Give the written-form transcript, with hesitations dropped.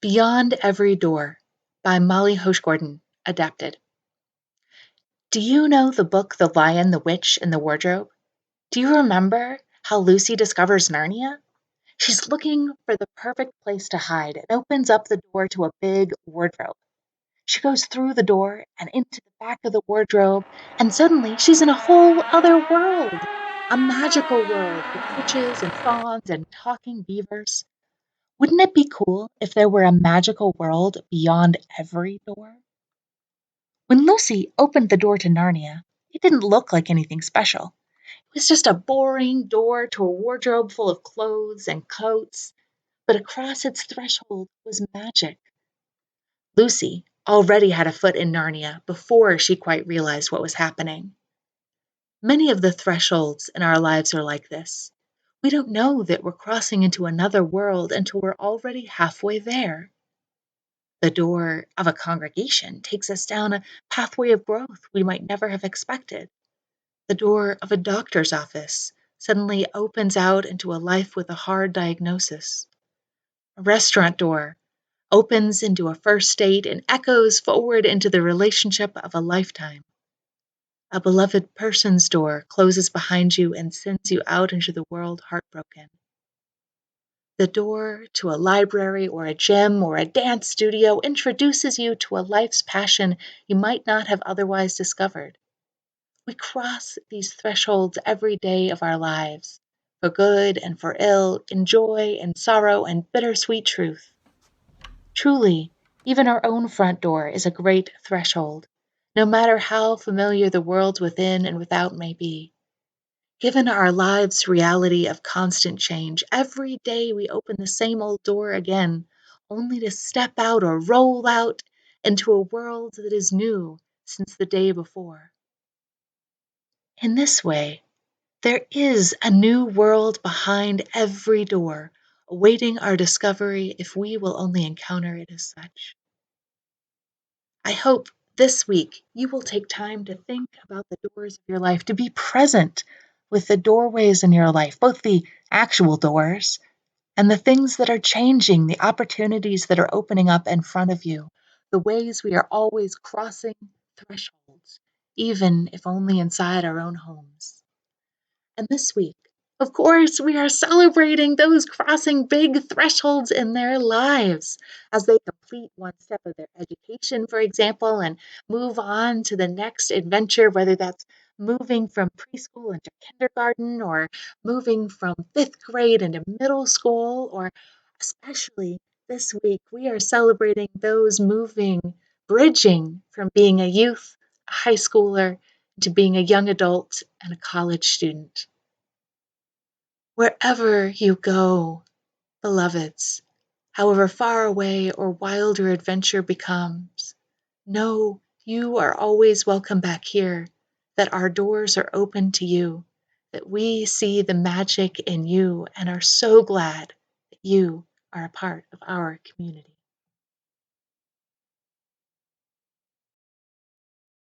Beyond Every Door by Housh Gordon, adapted. Do you know the book The Lion, the Witch, and the Wardrobe? Do you remember how Lucy discovers Narnia? She's looking for the perfect place to hide and opens up the door to a big wardrobe. She goes through the door and into the back of the wardrobe, and suddenly she's in a whole other world. A magical world with witches and fauns and talking beavers. Wouldn't it be cool if there were a magical world beyond every door? When Lucy opened the door to Narnia, it didn't look like anything special. It was just a boring door to a wardrobe full of clothes and coats, but across its threshold was magic. Lucy already had a foot in Narnia before she quite realized what was happening. Many of the thresholds in our lives are like this. We don't know that we're crossing into another world until we're already halfway there. The door of a congregation takes us down a pathway of growth we might never have expected. The door of a doctor's office suddenly opens out into a life with a hard diagnosis. A restaurant door opens into a first date and echoes forward into the relationship of a lifetime. A beloved person's door closes behind you and sends you out into the world heartbroken. The door to a library or a gym or a dance studio introduces you to a life's passion you might not have otherwise discovered. We cross these thresholds every day of our lives, for good and for ill, in joy and sorrow and bittersweet truth. Truly, even our own front door is a great threshold, no matter how familiar the worlds within and without may be. Given our lives' reality of constant change, every day we open the same old door again, only to step out or roll out into a world that is new since the day before. In this way, there is a new world behind every door, awaiting our discovery if we will only encounter it as such. I hope this week you will take time to think about the doors of your life, to be present with the doorways in your life, both the actual doors and the things that are changing, the opportunities that are opening up in front of you, the ways we are always crossing thresholds, even if only inside our own homes. And this week, of course, we are celebrating those crossing big thresholds in their lives as they complete one step of their education, for example, and move on to the next adventure, whether that's moving from preschool into kindergarten or moving from fifth grade into middle school, or especially this week, we are celebrating those bridging from being a youth, a high schooler, to being a young adult and a college student. Wherever you go, beloveds, however far away or wild your adventure becomes, know you are always welcome back here, that our doors are open to you, that we see the magic in you and are so glad that you are a part of our community.